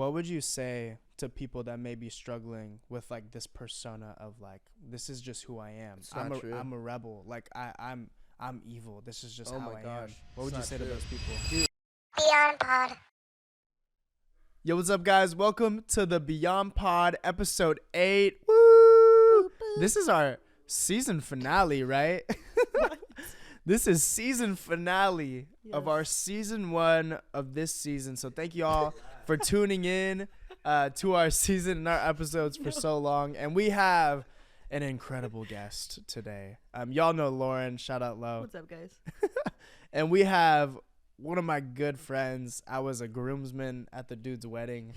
what would you say to people that may be struggling with like this persona of like, this is just who I am. I'm a rebel. Like I'm evil. This is just how I am. What would you say to those people? Dude. Beyond Pod. Yo, what's up, guys? Welcome to the Beyond Pod episode 8. Woo! This is our season finale, right? This is season finale of our season 1 of this season. So thank you all for tuning in to our season and our episodes for so long. And we have an incredible guest today. Y'all know Lauren. Shout out, Lo. What's up, guys? And we have one of my good friends. I was a groomsman at the dude's wedding.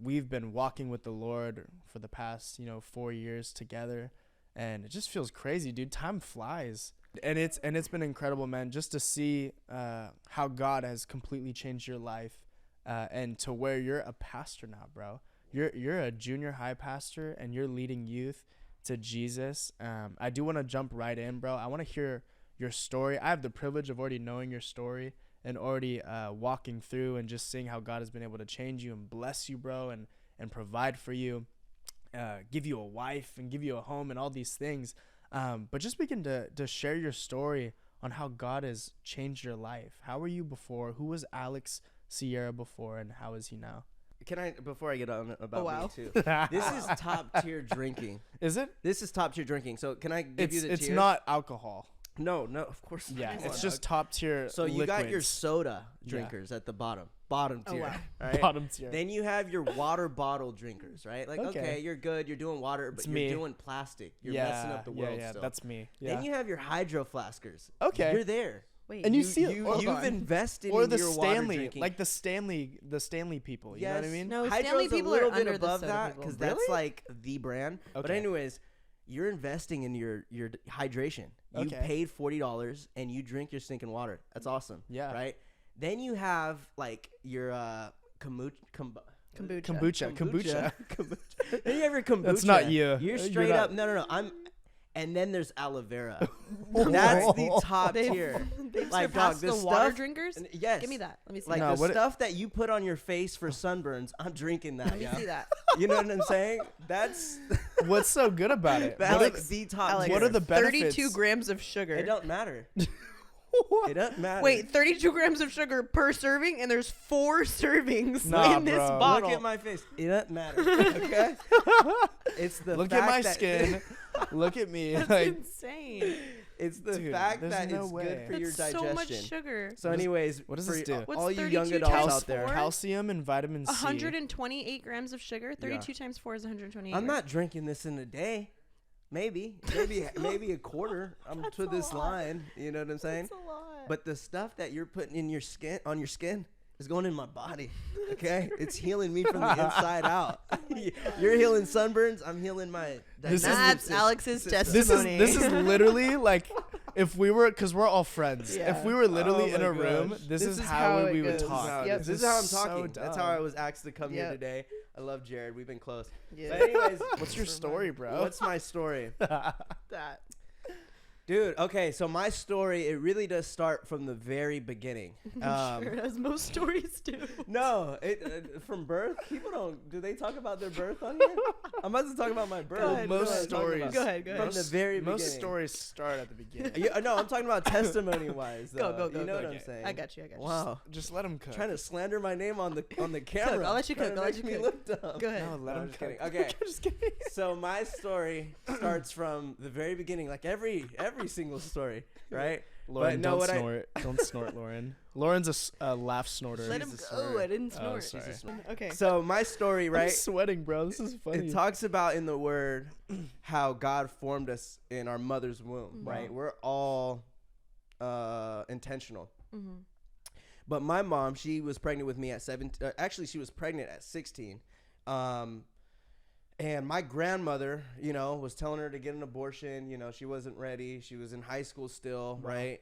We've been walking with the Lord for the past, 4 years together. And it just feels crazy, dude. Time flies. And it's been incredible, man, just to see how God has completely changed your life and to where you're a pastor now, bro. You're a junior high pastor and you're leading youth to Jesus. I do want to jump right in, bro. I want to hear your story. I have the privilege of already knowing your story and already walking through and just seeing how God has been able to change you and bless you, bro, and provide for you. Give you a wife and give you a home and all these things. But just begin to share your story on how God has changed your life. How were you before? Who was Alex Sierra before, and how is he now? Can I, before I get on about me too, this is top tier drinking. Is it? This is top tier drinking. So can I give you the It's tiers? not alcohol. No, of course not. Yeah, it's just top tier. So you got your liquids. soda drinkers at the bottom tier. wow. Right? Bottom tier. Then you have your water bottle drinkers, right? Like, okay, you're good. You're doing water, but you're doing plastic. You're messing up the world still. That's me. Yeah. Then you have your hydro flaskers. Okay. You're there. Wait, And you've invested or in the your water Stanley, drinking. like the Stanley people. You know what I mean? No, Hydro's Stanley a people little are bit under above the soda that people. because that's like the brand. But Okay. anyways, you're investing in your hydration. You Okay. paid $40 and you drink your stinking water. That's awesome. Yeah. Right. Then you have like your kombucha. Kombucha. Then you have your kombucha. That's not you. You're You're straight not- up. No. And then there's aloe vera. That's the top tier. They've Like, dog, surpassed the the water stuff- drinkers? Yes. Give me that. Let me see Like No, the what- stuff that you put on your face for sunburns, I'm drinking that. Let me see that. You know what I'm saying? That's What's so good about it? that's What like are the top. Alex, tier. what are the benefits? 32 grams of sugar. It don't matter. It doesn't matter. Wait, 32 grams of sugar per serving, and there's 4 servings Nah, in this bro. bottle. Look at my face. It doesn't matter. Okay. It's the Look fact at my that skin. Look at me. That's Like, insane. It's the Dude, fact there's that no it's way. good for your That's digestion. so much sugar. So, anyways, what does for this do? What's all you young 32 adults times out there, 4? calcium and vitamin C. 128 grams of sugar. 32 times 4 is 128. I'm not drinking this in a day. Maybe a quarter. I'm That's to a this lot. line. You know what I'm saying? That's a lot. But the stuff that you're putting in your skin, on your skin, is going in my body. Okay, it's healing me from the inside out. You're healing sunburns. I'm healing my. This is- That's Alex's This testimony. is literally like if we were, because we're all friends. Yeah. If we were literally Oh in my a room, gosh. this is how how it we would goes. talk. Yep. This is how I'm so talking. That's dumb. how I was asked to come here Yep. today. I love Jared. We've been close. Yeah. But anyways, What's your story, bro? what's my story? that? Dude, okay, so my story, it really does start from the very beginning. I'm sure, as most stories do. No, from birth, people do they talk about their birth on here? I'm about to talk about my birth. Go ahead, You know most what I'm talking stories. about. Go ahead. From the very beginning. Most stories start at the beginning. Yeah, no, I'm talking about testimony-wise, though. Go. You know what okay. I'm saying? I got you. Wow. Just let him cook. Trying to slander my name on the camera. I'll let you Trying cook. to I'll let make you me cook. look dumb. Go ahead. No, let No, him I'm just cook. kidding. Okay. I'm just kidding. So my story starts from the very beginning, like every single story, right? Lauren, no, don't what I- snort. Don't snort, Lauren. Lauren's a laugh snorter. Let him Jesus, go. sorry. I didn't Oh, snort. sorry. Jesus. Okay. So my story, I'm right? sweating, bro. This is funny. It talks about in the Word how God formed us in our mother's womb, right? We're all intentional. Mm-hmm. But my mom, she was pregnant with me at 17. Actually, she was pregnant at 16. And my grandmother, was telling her to get an abortion. She wasn't ready. She was in high school still, right?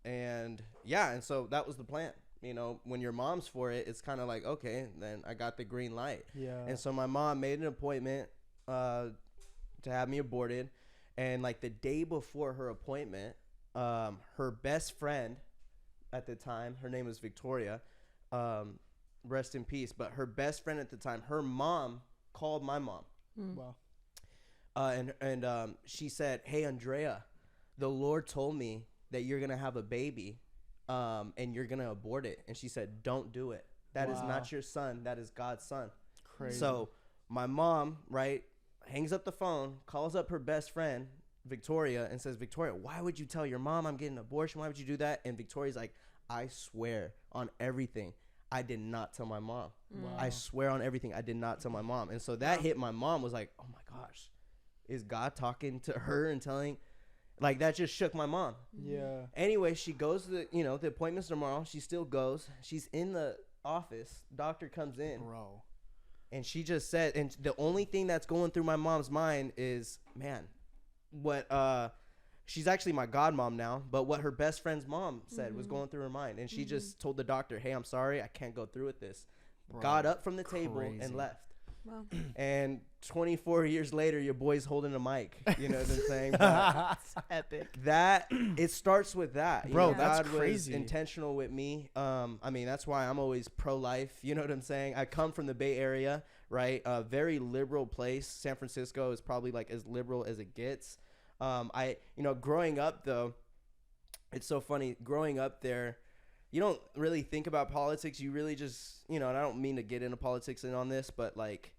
And so that was the plan. When your mom's for it, it's kind of like, okay, then I got the green light. Yeah. And so my mom made an appointment to have me aborted. And like the day before her appointment, her best friend at the time, her name was Victoria, rest in peace. But her best friend at the time, her mom called my mom. Wow. And she said, "Hey, Andrea, the Lord told me that you're gonna have a baby, and you're gonna abort it." And she said, "Don't do it. That is not your son. That is God's son." Crazy. So my mom, right, hangs up the phone, calls up her best friend, Victoria, and says, "Victoria, why would you tell your mom I'm getting an abortion? Why would you do that?" And Victoria's like, "I swear on everything, I did not tell my mom. Wow. I swear on everything, I did not tell my mom." And so that hit my mom, was like, "Oh my gosh, is God talking to her and telling?" Like, that just shook my mom. Yeah. Anyway, she goes to the appointment's tomorrow. She still goes. She's in the office. Doctor comes in. Bro. And she just said, and the only thing that's going through my mom's mind is, man, what she's actually my godmom now, but what her best friend's mom said was going through her mind. And she just told the doctor, "Hey, I'm sorry, I can't go through with this." Bro, Got up from the table crazy. and left. Wow. And 24 years later, your boy's holding a mic. You know what I'm saying? But Epic. that, it starts with that. You Bro, know, that's God was crazy. intentional with me. I mean, that's why I'm always pro-life. You know what I'm saying? I come from the Bay Area, right? A very liberal place. San Francisco is probably like as liberal as it gets. Growing up though, it's so funny. Growing up there, you don't really think about politics. You really just, and I don't mean to get into politics and on this, but like,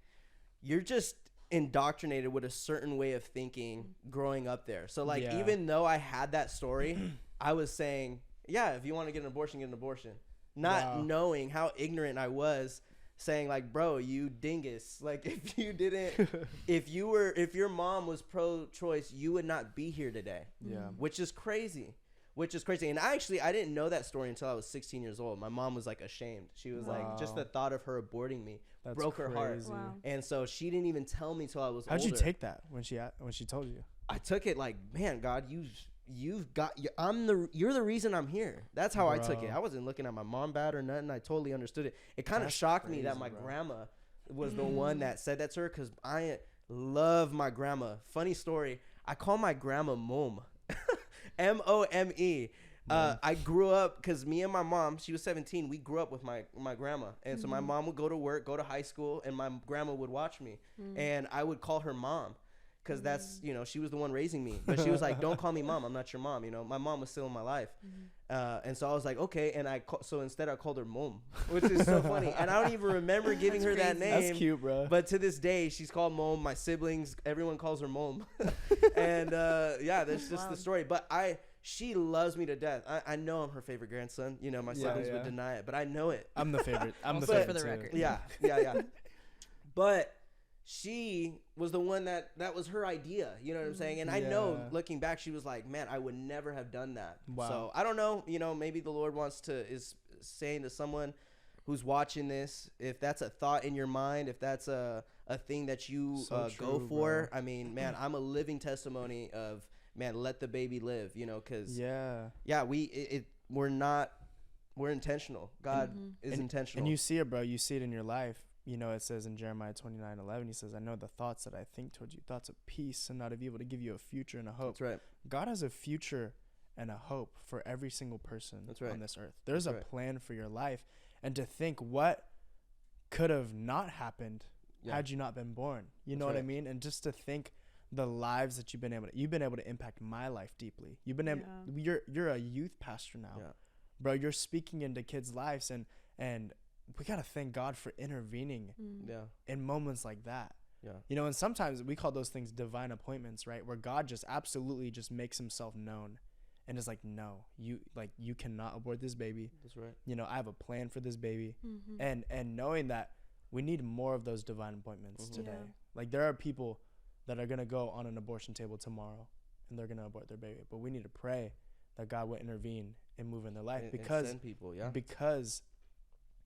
you're just indoctrinated with a certain way of thinking growing up there. So like, Yeah. even though I had that story, I was saying, yeah, if you want to get an abortion, get an abortion. Not Wow. knowing how ignorant I was, saying like, bro, you dingus. Like, if you didn't, if your mom was pro-choice, you would not be here today. Yeah. Which is crazy. And I didn't know that story until I was 16 years old. My mom was like ashamed. She was like, just the thought of her aborting me That's broke her heart. crazy. Wow. And so she didn't even tell me till I was How'd older. you take that when she told you? I took it like, man, God, you're the reason I'm here. That's how I took it. Bro. I wasn't looking at my mom bad or nothing. I totally understood it. It kind of That's shocked me that crazy, my bro. grandma was the one that said that to her, because I love my grandma. Funny story. I call my grandma Mom. Mome. I grew up, because me and my mom, she was 17, we grew up with my grandma. And so my mom would go to work, go to high school, and my grandma would watch me. And I would call her mom, because that's, she was the one raising me. But she was like, "Don't call me mom. I'm not your mom." My mom was still in my life. And so I was like, okay. And so instead I called her Mom, which is so funny. And I don't even remember giving her that name. That's cute, bro. But to this day, she's called Mom. My siblings, everyone calls her Mom. And that's just the story. But she loves me to death. I know I'm her favorite grandson. My siblings would deny it, but I know it. I'm the favorite. I'm the Also favorite for the too. record. Yeah. But she was the one that was her idea. You know what I'm saying? And I know, Yeah. looking back, she was like, "Man, I would never have done that." Wow. So I don't know. Maybe the Lord is saying to someone who's watching this, if that's a thought in your mind, if that's a thing that you So go true, for. bro. I mean, man, I'm a living testimony of, man, let the baby live. Because we're intentional. God is intentional. And you see it, bro. You see it in your life. It says in Jeremiah 29:11, he says, "I know the thoughts that I think towards you, thoughts of peace and not of evil, to give you a future and a hope." That's right. God has a future and a hope for every single person That's right. on this earth. There's That's a right. plan for your life. And to think what could have not happened had you not been born. You know That's what I right. mean? And just to think the lives that you've been able to impact my life deeply. You've been able, you're a youth pastor now. Yeah. Bro, you're speaking into kids' lives, and we got to thank God for intervening Yeah. in moments like that. Yeah. And sometimes we call those things divine appointments, right? Where God just absolutely just makes himself known and is like, "No, you cannot abort this baby. That's right. I have a plan for this baby." And knowing that we need more of those divine appointments today. Yeah. Like, there are people that are going to go on an abortion table tomorrow and they're going to abort their baby, but we need to pray that God will intervene and move in their life, And because send people, because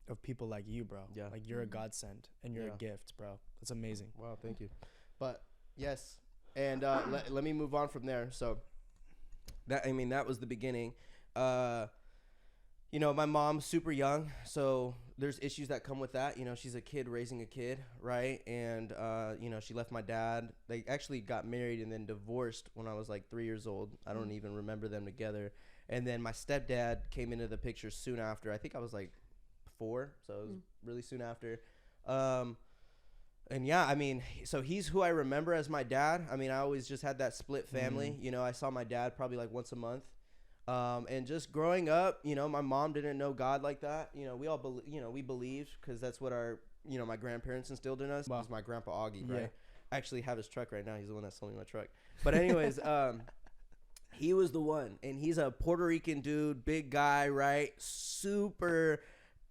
of people like you, bro. Yeah. Like, you're a godsend and you're a gift, bro. That's amazing. Wow, thank you. But yes, and let me move on from there. So that was the beginning. My mom's super young, so there's issues that come with that. She's a kid raising a kid, right? And she left my dad. They actually got married and then divorced when I was like 3 years old. I don't even remember them together. And then my stepdad came into the picture soon after. I think I was like 2004, so it was really soon after. And yeah, I mean, so he's who I remember as my dad. I mean, I always just had that split family. You know, I saw my dad probably like once a month. And just growing up, you know, my mom didn't know God like that. You know, we all, we believed because that's what our, my grandparents instilled in us. Wow. It was my grandpa Augie, right? I actually have his truck right now. He's the one that sold me my truck. But anyways, he was the one, and he's a Puerto Rican dude, big guy, right? Super,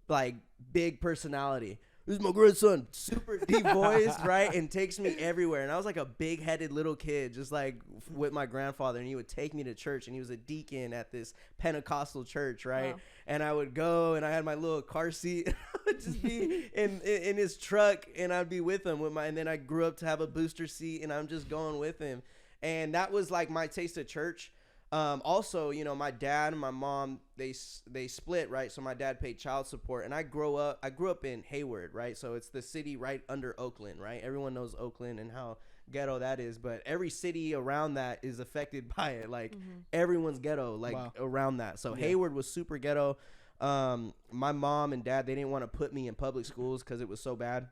like, big personality. This is my grandson, super deep voice, right? And takes me everywhere. And I was like a big-headed little kid, just like with my grandfather. And he would take me to church, and he was a deacon at this Pentecostal church, right? Wow. And I would go, and I had my little car seat. I would just be in his truck, and I'd be with him. And then I grew up to have a booster seat, and I'm just going with him. And that was like my taste of church. Also, my dad and my mom, they split, right? So my dad paid child support, and I grew up in Hayward, right? So it's the city right under Oakland, right? Everyone knows Oakland and how ghetto that is, but every city around that is affected by it. Like everyone's ghetto, like around that. So Hayward was super ghetto. My mom and dad, they didn't want to put me in public schools because it was so bad.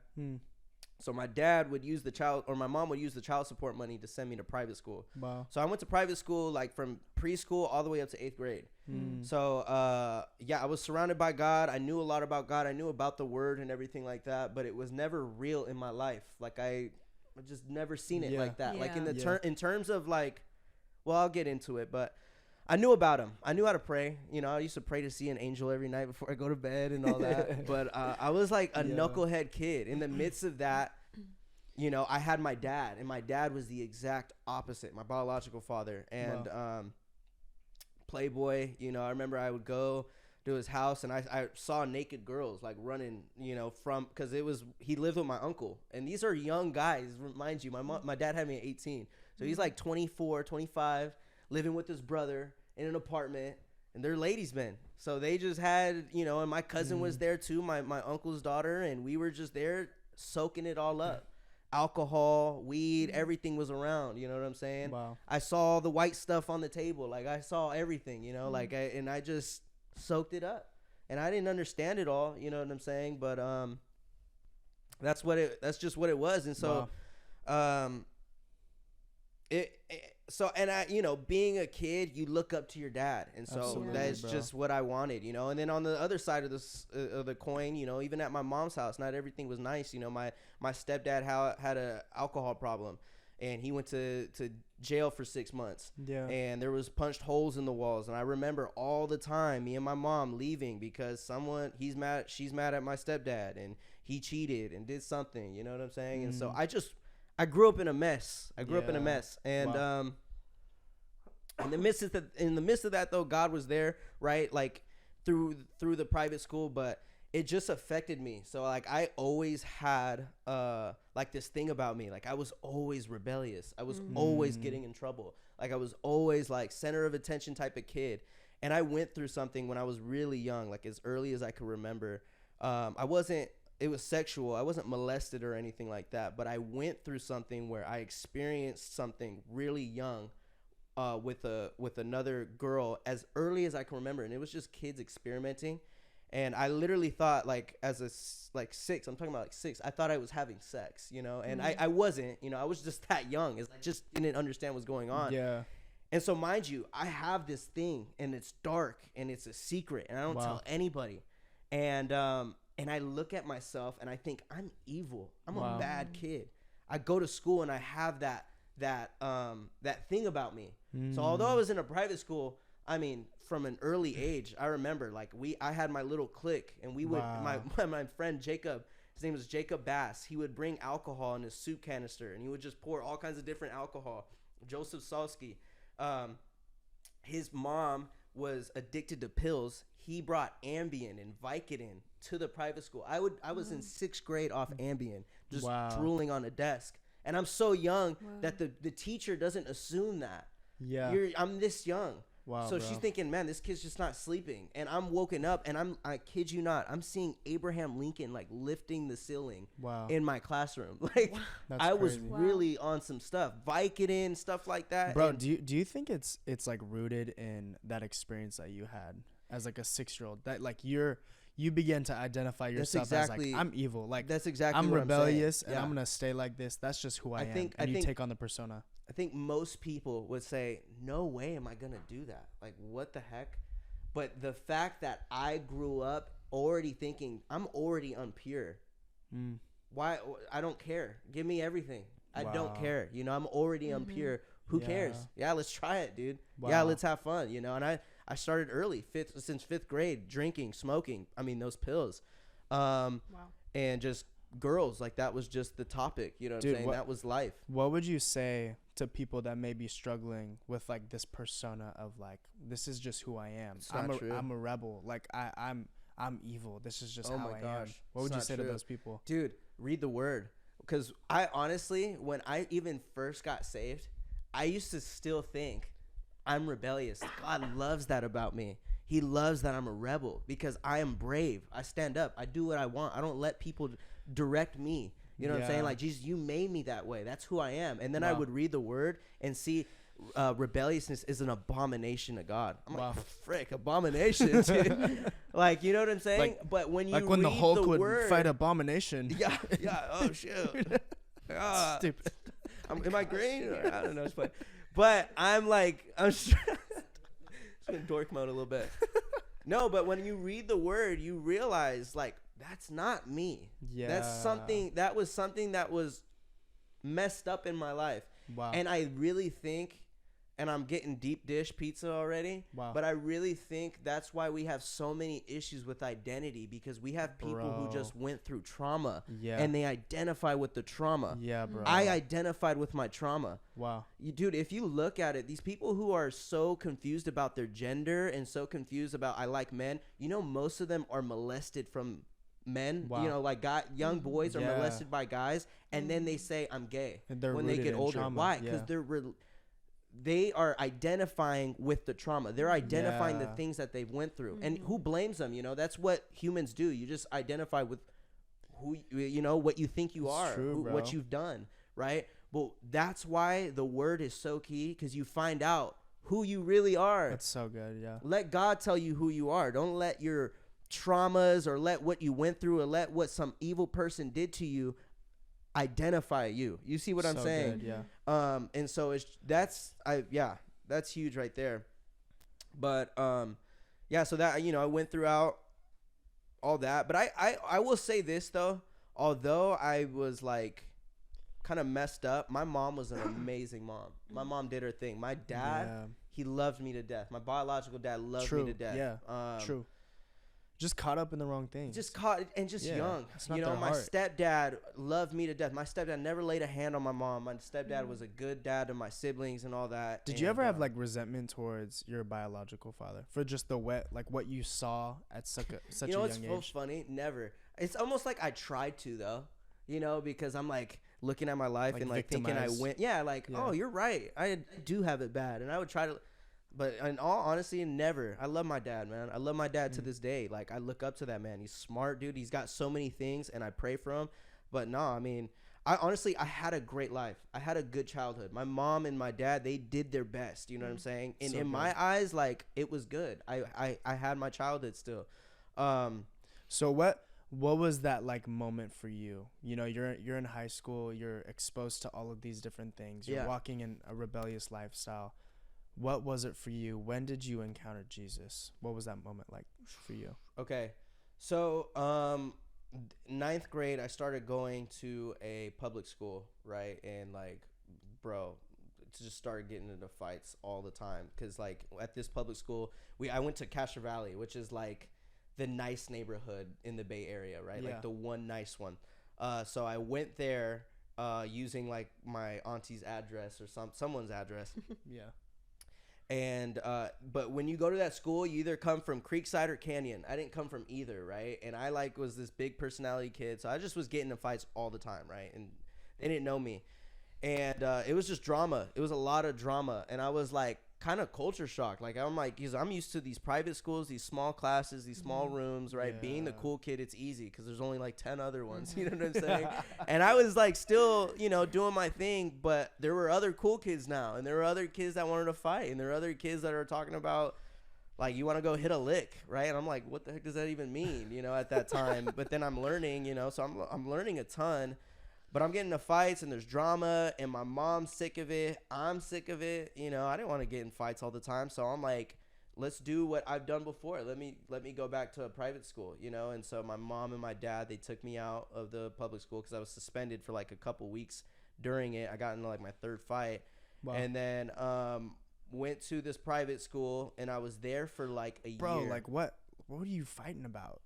So my dad would use my mom would use the child support money to send me to private school. Wow. So I went to private school, like from preschool all the way up to 8th grade. So, I was surrounded by God. I knew a lot about God. I knew about the word and everything like that, but it was never real in my life. Like I just never seen it like that. Yeah. Like in terms of like, well, I'll get into it, but I knew about him. I knew how to pray. I used to pray to see an angel every night before I go to bed and all that. But I was like a knucklehead kid. In the midst of that, I had my dad, and my dad was the exact opposite, my biological father. And playboy, I remember I would go to his house, and I saw naked girls like running, because he lived with my uncle. And these are young guys, mind you. My dad had me at 18. So he's like 24, 25. Living with his brother in an apartment, and they're ladies' men. So they just had, and my cousin was there too, my uncle's daughter, and we were just there soaking it all up. Alcohol, weed, everything was around, you know what I'm saying? Wow. I saw the white stuff on the table. Like I saw everything, and I just soaked it up. And I didn't understand it all, you know what I'm saying? But that's just what it was. And so being a kid, you look up to your dad, and so that's just what I wanted, And then on the other side of the coin, even at my mom's house, not everything was nice. My stepdad had a alcohol problem, and he went to jail for 6 months. Yeah. And there was punched holes in the walls, and I remember all the time me and my mom leaving because she's mad at my stepdad, and he cheated and did something. You know what I'm saying? And so I grew up in a mess. And in the midst of that though, God was there, right? Like through the private school, but it just affected me. So like I always had like this thing about me. Like I was always rebellious. I was always getting in trouble. Like I was always like center of attention type of kid. And I went through something when I was really young, like as early as I could remember. It was sexual. I wasn't molested or anything like that, but I went through something where I experienced something really young with another girl as early as I can remember, and it was just kids experimenting. And I literally thought, like, I'm talking about like 6, I thought I was having sex, and I wasn't, I was just that young. I just didn't understand what's going on. Yeah. And so mind you, I have this thing, and it's dark, and it's a secret, and I don't tell anybody. And I look at myself and I think I'm evil. I'm a bad kid. I go to school and I have that thing about me. So although I was in a private school, I mean, from an early age, I remember like I had my little clique, and we would my friend Jacob, his name was Jacob Bass. He would bring alcohol in his soup canister, and he would just pour all kinds of different alcohol. Joseph Salsky, his mom was addicted to pills. He brought Ambien and Vicodin to the private school. I was in 6th grade off Ambien, just drooling on a desk. And I'm so young that the teacher doesn't assume that. Yeah. I'm this young. Wow. So she's thinking, man, this kid's just not sleeping. And I'm woken up, and I kid you not, I'm seeing Abraham Lincoln like lifting the ceiling in my classroom. Like I was really on some stuff, Vicodin, stuff like that. Bro, do you think it's like rooted in that experience that you had as like a 6-year-old, that like you're you begin to identify yourself exactly- as like, I'm evil. Like, That's exactly I'm what rebellious I'm saying. and I'm going to stay like this. That's just who I am. think- And I you think- take on the persona. I think most people would say, no way am I going to do that. Like, what the heck? But the fact that I grew up already thinking I'm already unpure. Mm. Why? I don't care. Give me everything. I don't Wow. care. You know, I'm already impure. Who Yeah. cares? Yeah, let's try it, dude. Wow. Yeah, let's have fun. You know, and I started early, since fifth grade, drinking, smoking. I mean, those pills, Wow. and just girls. Like, that was just the topic. You know what Dude, I'm saying? That was life. What would you say to people that may be struggling with like this persona of like, this is just who I am. It's not true. I'm a rebel. Like I'm evil. This is just Oh how my I am. gosh. What would It's you not say true. to those people? Dude, read the word. Because I honestly, when I even first got saved, I used to still think I'm rebellious. God loves that about me. He loves that I'm a rebel because I am brave. I stand up. I do what I want. I don't let people direct me. You know what I'm saying? Yeah. Like, Jesus, you made me that way. That's who I am. And then I Wow. would read the word and see rebelliousness is an abomination to God. I'm Wow. like, frick, abomination, dude. Like, you know what I'm saying? Like- but when you Like when the read Hulk the would word, fight Abomination. yeah, yeah. Oh shoot. Ah, Stupid. am I green? Or, I don't know. It's fine. But I'm like, I'm just in dork mode a little bit. No, but when you read the word, you realize like that's not me. Yeah. That was something that was messed up in my life. Wow. And I really think, and I'm getting deep dish pizza already. Wow. But I really think that's why we have so many issues with identity, because we have people who Bro. just went through trauma Yeah. and they identify with the trauma. Yeah, bro. I identified with my trauma. Wow. Dude, if you look at it, these people who are so confused about their gender and so confused about I like men, you know, most of them are molested from men. Wow. You know, like young boys are Yeah. molested by guys, and then they say I'm gay And they're when they rooted get in older. trauma. Why? Because Yeah. they are identifying with the trauma. They're identifying the Yeah. things that they've went through. And who blames them? You know, that's what humans do. You just identify with who, you know, what you think you It's are, true, bro. what you've done, right? Well, that's why the word is so key, because you find out who you really are. That's so good. Yeah. Let God tell you who you are. Don't let your traumas or let what you went through or let what some evil person did to you identify you. You see what I'm So saying? good, yeah. And so that's huge right there. But yeah, so that, you know, I went throughout all that. But I will say this though, although I was like kind of messed up, my mom was an amazing mom. My mom did her thing. My dad, Yeah. he loved me to death. My biological dad loved True. me to death. Yeah. True. Just caught up in the wrong things. Just caught and just Yeah, young. it's not You know, their my heart. stepdad loved me to death. My stepdad never laid a hand on my mom. My stepdad was a good dad to my siblings and all that. Did you ever And, have like resentment towards your biological father for just what you saw at such you a know what's young so age? funny? Never. It's almost like I tried to though. You know, because I'm like looking at my life Like and like thinking I victimized. went. Yeah, like Yeah. oh, you're right. I do have it bad, and I would try to. But in all honesty, never. I love my dad, man. I love my dad to this day. Like, I look up to that man. He's smart, dude. He's got so many things, and I pray for him. But no, I mean, I had a great life. I had a good childhood. My mom and my dad, they did their best. You know what I'm saying? And So in my good. eyes, like, it was good. I had my childhood still. So what was that like moment for you? You know, you're in high school, you're exposed to all of these different things. You're Yeah. walking in a rebellious lifestyle. What was it for you? When did you encounter Jesus? What was that moment like for you? Okay. So, 9th grade, I started going to a public school, right? And like, bro, just started getting into fights all the time. Cause like at this public school, I went to Castro Valley, which is like the nice neighborhood in the Bay Area, right? Yeah. Like the one nice one. So I went there, using like my auntie's address or someone's address. Yeah. And but when you go to that school, you either come from Creekside or Canyon. I didn't come from either, right? And I like was this big personality kid, so I just was getting in fights all the time, right? And they didn't know me, and it was just drama. It was a lot of drama, and I was like kind of culture shocked. Like I'm like, because I'm used to these private schools, these small classes, these small rooms, right? Being the Yeah. cool kid, it's easy because there's only like 10 other ones. You know what I'm saying? And I was like still, you know, doing my thing, but there were other cool kids now, and there were other kids that wanted to fight, and there were other kids that are talking about like, you want to go hit a lick, right? And I'm like, what the heck does that even mean, you know, at that time? But then I'm learning, you know, so I'm learning a ton. But I'm getting into fights and there's drama and my mom's sick of it. I'm sick of it. You know, I didn't want to get in fights all the time. So I'm like, let's do what I've done before. Let me go back to a private school, you know? And so my mom and my dad, they took me out of the public school because I was suspended for like a couple weeks during it. I got into like my third fight. Wow. And then went to this private school and I was there for like a year. Bro, like what were you fighting about?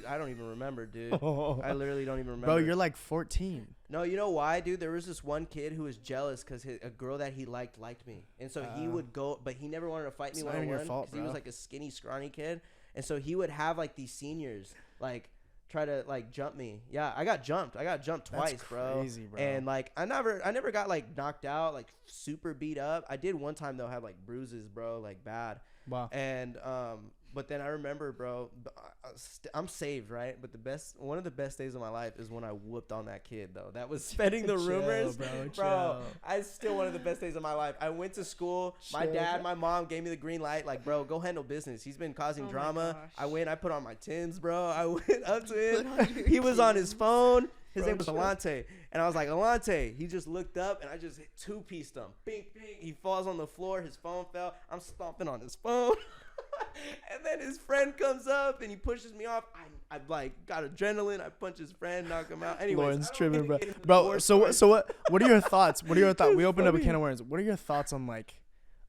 I don't even remember, dude. I literally don't even remember. Bro, you're like 14. No, you know why, dude? There was this one kid who was jealous because a girl that he liked me. And so he would go, but he never wanted to fight me one-on-one because he was like a skinny, scrawny kid. And so he would have like these seniors like try to like jump me. Yeah, I got jumped. Twice, That's crazy, bro. And like I never got like knocked out, like super beat up. I did one time though have like bruises, bro, like bad. Wow. And but then I remember, bro, I'm saved, right? But one of the best days of my life is when I whooped on that kid, though. That was spreading the rumors, bro. I still one of the best days of my life. I went to school. My dad, my mom gave me the green light, like, bro, go handle business. He's been causing drama. I put on my tins, bro. I went up to him. He was on his phone. His name was Alante. And I was like, Alante. He just looked up, and I just two-pieced him. Bing, bing. He falls on the floor. His phone fell. I'm stomping on his phone. And then his friend comes up, and he pushes me off. I like, got adrenaline. I punch his friend, knock him out. Anyways, Lauren's tripping, bro. Bro, so what are your thoughts? What are your thoughts? We opened up a can of worms. What are your thoughts on, like,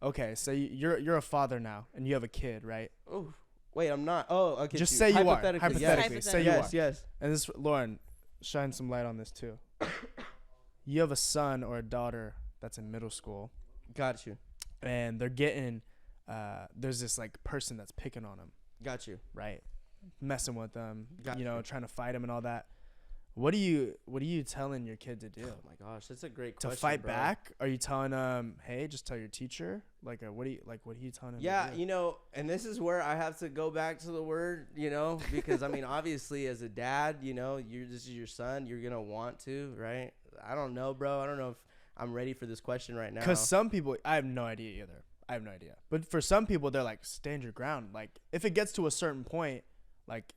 okay, so you're a father now, and you have a kid, right? Oh, wait, I'm not. Oh, okay. Just say you are. Hypothetically, yes. say you are. Yes. And this, Lauren, shine some light on this too. You have a son or a daughter that's in middle school. Got you. And they're getting, there's this like person that's picking on them. Got you. Right. Messing with them, Got you know, you. trying to fight them and all that. What are you telling your kid to do? Oh my gosh, that's a great question. To fight bro. back? Are you telling them, hey, just tell your teacher? Like, what are you telling them? Yeah, to do? you know, and this is where I have to go back to the word, you know, because I mean, obviously, as a dad, you know, this is your son. You're gonna want to, right? I don't know, bro. I don't know if I'm ready for this question right now. Because some people, I have no idea either. I have no idea. But for some people, they're like, stand your ground. Like, if it gets to a certain point, like,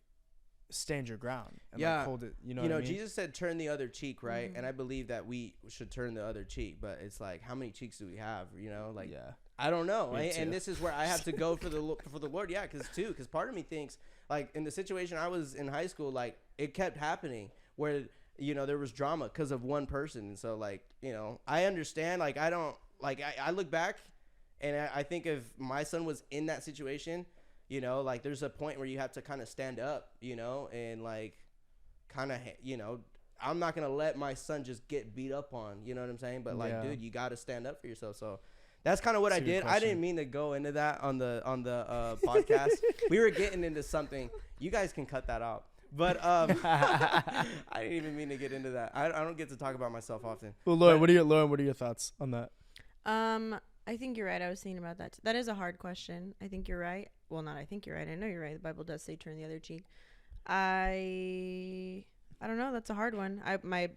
stand your ground and like hold it. You know what I mean? Jesus said, turn the other cheek, right? Mm-hmm. And I believe that we should turn the other cheek. But it's like, how many cheeks do we have? You know, like, I don't know. Right? And this is where I have to go for the Lord. Yeah, because part of me thinks, like, in the situation I was in high school, like, it kept happening where, you know, there was drama because of one person. And so, like, you know, I understand. Like, I don't, like, I look back and I think if my son was in that situation, you know, like, there's a point where you have to kind of stand up, you know, and, like, kind of, you know, I'm not going to let my son just get beat up on, you know what I'm saying? But, like, dude, you got to stand up for yourself. So that's kind of what I did. I didn't mean to go into that on the podcast. We were getting into something. You guys can cut that out. But I didn't even mean to get into that. I don't get to talk about myself often. Well, Lauren, what are your thoughts on that? I think you're right. I was thinking about that. That is a hard question. I think you're right. Well, not I think you're right. I know you're right. The Bible does say turn the other cheek. I don't know. That's a hard one. My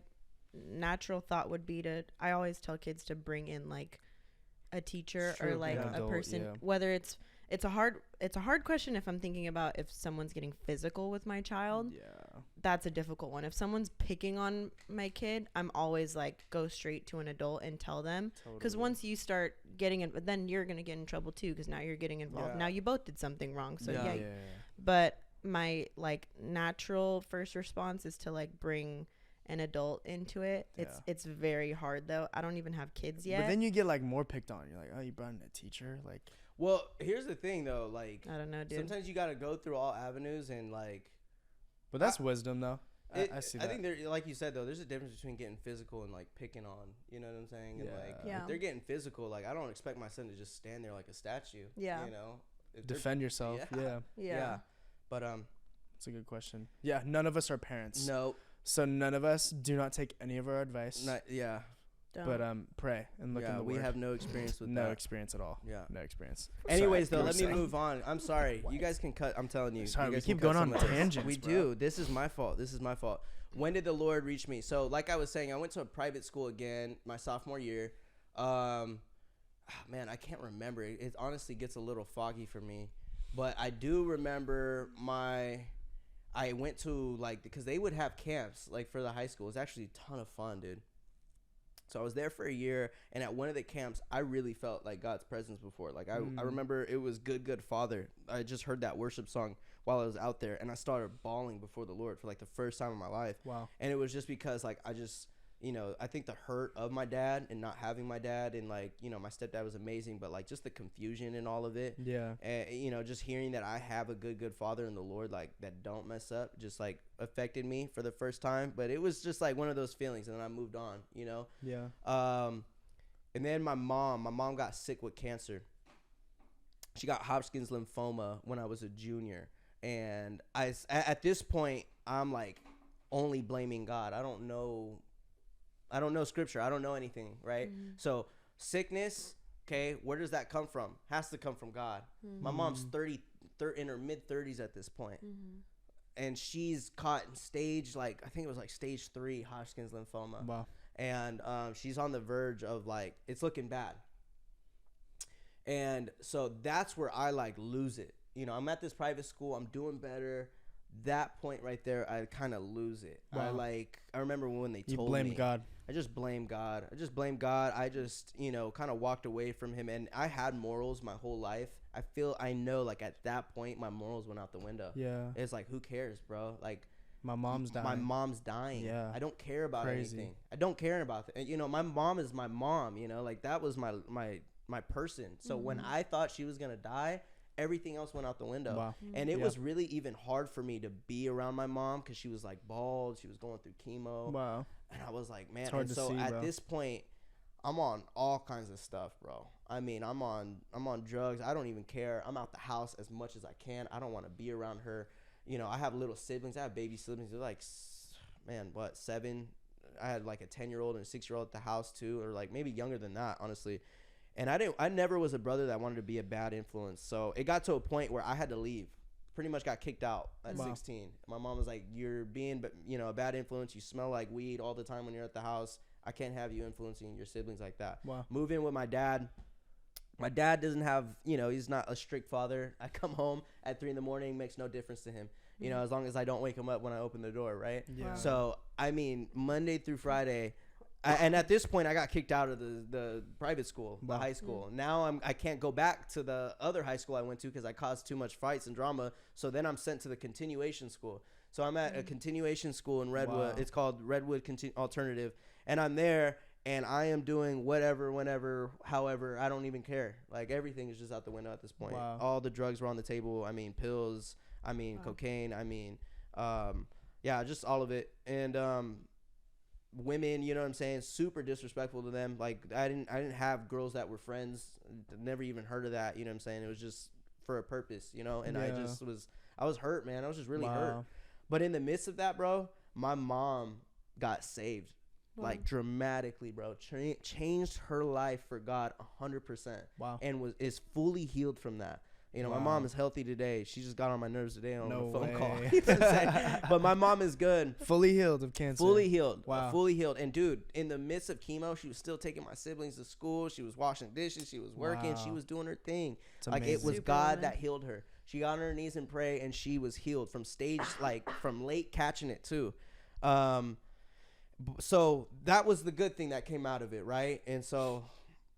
natural thought would be I always tell kids to bring in like a teacher or like a person, whether it's a hard question if I'm thinking about if someone's getting physical with my child. Yeah. That's a difficult one. If someone's picking on my kid, I'm always like, go straight to an adult and tell them. Because once you start getting it, then you're going to get in trouble too because now you're getting involved. Yeah. Now you both did something wrong. So yeah. But my like natural first response is to like bring an adult into it. It's very hard though. I don't even have kids yet. But then you get like more picked on. You're like, oh, you brought in a teacher? Like, well, here's the thing though, like, I don't know, dude. Sometimes you got to go through all avenues and like. But that's wisdom though. I see that. I think there, like you said though, there's a difference between getting physical and like picking on. You know what I'm saying? And like, if they're getting physical, like I don't expect my son to just stand there like a statue. Yeah. You know. Defend yourself. Yeah. But it's a good question. Yeah, none of us are parents. No. So none of us do not take any of our advice. But pray and look in the Word. We have no experience with no experience at all. Yeah, no experience. Anyways, though, let me move on. I'm sorry. You guys can cut. I'm telling you. Sorry, we keep going on tangents. We do. This is my fault. When did the Lord reach me? So, like I was saying, I went to a private school again my sophomore year. man, I can't remember. It honestly gets a little foggy for me. But I do remember I went to, like, because they would have camps, like, for the high school. It was actually a ton of fun, dude. So I was there for a year, and at one of the camps, I really felt, like, God's presence before. Like, I remember it was Good, Good Father. I just heard that worship song while I was out there, and I started bawling before the Lord for, like, the first time in my life. Wow. And it was just because, like, I just, you know, I think the hurt of my dad and not having my dad, and, like, you know, my stepdad was amazing, but, like, just the confusion and all of it. Yeah. And, you know, just hearing that I have a good, good father in the Lord, like, that don't mess up, just, like, affected me for the first time. But it was just, like, one of those feelings, and then I moved on, you know? Yeah. And then my mom got sick with cancer. She got Hodgkin's lymphoma when I was a junior. And at this point, I'm, like, only blaming God. I don't know scripture. I don't know anything, right? Mm-hmm. So sickness, okay, where does that come from? Has to come from God. Mm-hmm. My mom's 30 in her mid 30s at this point. Mm-hmm. And she's caught in stage, like, I think it was like stage 3 Hodgkin's lymphoma. Wow. And she's on the verge of, like, it's looking bad. And so that's where I, like, lose it. You know, I'm at this private school. I'm doing better. That point right there, I kind of lose it. Wow. I remember when they told me. You blame God. I just blame God. I just, you know, kind of walked away from him. And I had morals my whole life. I know, like, at that point, my morals went out the window. Yeah. It's like, who cares, bro? Like, my mom's dying. Yeah. I don't care about Crazy. anything. I don't care about it. You know, my mom is my mom, you know, like, that was my person. So when I thought she was going to die, everything else went out the window. Wow. And it was really even hard for me to be around my mom because she was, like, bald. She was going through chemo. Wow. And I was like, man. It's hard and to so see, at bro. this point, I'm on all kinds of stuff, bro. I mean, I'm on drugs. I don't even care. I'm out the house as much as I can. I don't want to be around her. You know, I have little siblings. I have baby siblings. They're like, man, what, 7? I had, like, a 10-year-old and a 6-year-old at the house too, or, like, maybe younger than that, honestly. And I never was a brother that wanted to be a bad influence. So it got to a point where I had to leave. Pretty much got kicked out at 16. My mom was like, you're being, you know, a bad influence. You smell like weed all the time when you're at the house. I can't have you influencing your siblings like that. Wow. Move in with my dad. My dad doesn't have, you know, he's not a strict father. I come home at 3 a.m, makes no difference to him. You know, as long as I don't wake him up when I open the door, right? Yeah. So, I mean, Monday through Friday, and at this point, I got kicked out of the private school, the high school. Now I can't go back to the other high school I went to because I caused too much fights and drama. So then I'm sent to the continuation school. So I'm at a continuation school in Redwood. Wow. It's called Redwood Alternative. And I'm there, and I am doing whatever, whenever, however. I don't even care. Like, everything is just out the window at this point. Wow. All the drugs were on the table. I mean, pills. I mean, cocaine. I mean, yeah, just all of it. And women, you know what I'm saying, super disrespectful to them. Like, I didn't have girls that were friends. Never even heard of that. You know what I'm saying? It was just for a purpose, you know. And I was hurt, man. I was just really hurt. But in the midst of that, bro, my mom got saved, like, dramatically, bro. Changed her life for God 100%. Wow. And is fully healed from that. You know, my mom is healthy today. She just got on my nerves today on a phone call. You know what I'm saying? But my mom is good. Fully healed of cancer. Fully healed. Wow. Fully healed. And, dude, in the midst of chemo, she was still taking my siblings to school. She was washing dishes. She was working. Wow. She was doing her thing. It's like, amazing. it was God that healed her. She got on her knees and prayed, and she was healed from stage, like, from late catching it, too. So that was the good thing that came out of it, right? And so,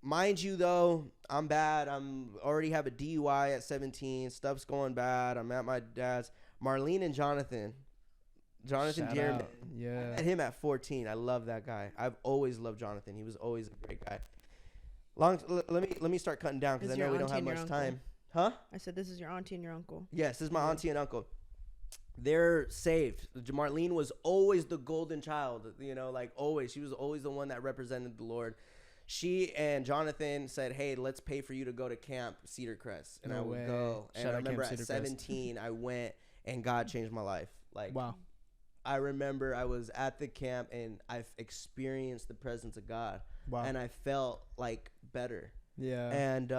mind you, though, I'm bad. I'm already have a DUI at 17. Stuff's going bad. I'm at my dad's. Marlene and Jonathan Jeremy. Yeah. I met him at 14. I love that guy. I've always loved Jonathan. He was always a great guy. Let me start cutting down because I know we don't have much time. Huh? I said this is your auntie and your uncle. Yes, this is my auntie and uncle. They're saved. Marlene was always the golden child, you know, like, always. She was always the one that represented the Lord. She and Jonathan said, hey, let's pay for you to go to camp Cedar Crest. And I would go. And I remember at 17, I went, and God changed my life. Like, wow. I remember I was at the camp, and I've experienced the presence of God. Wow. And I felt, like, better. Yeah. And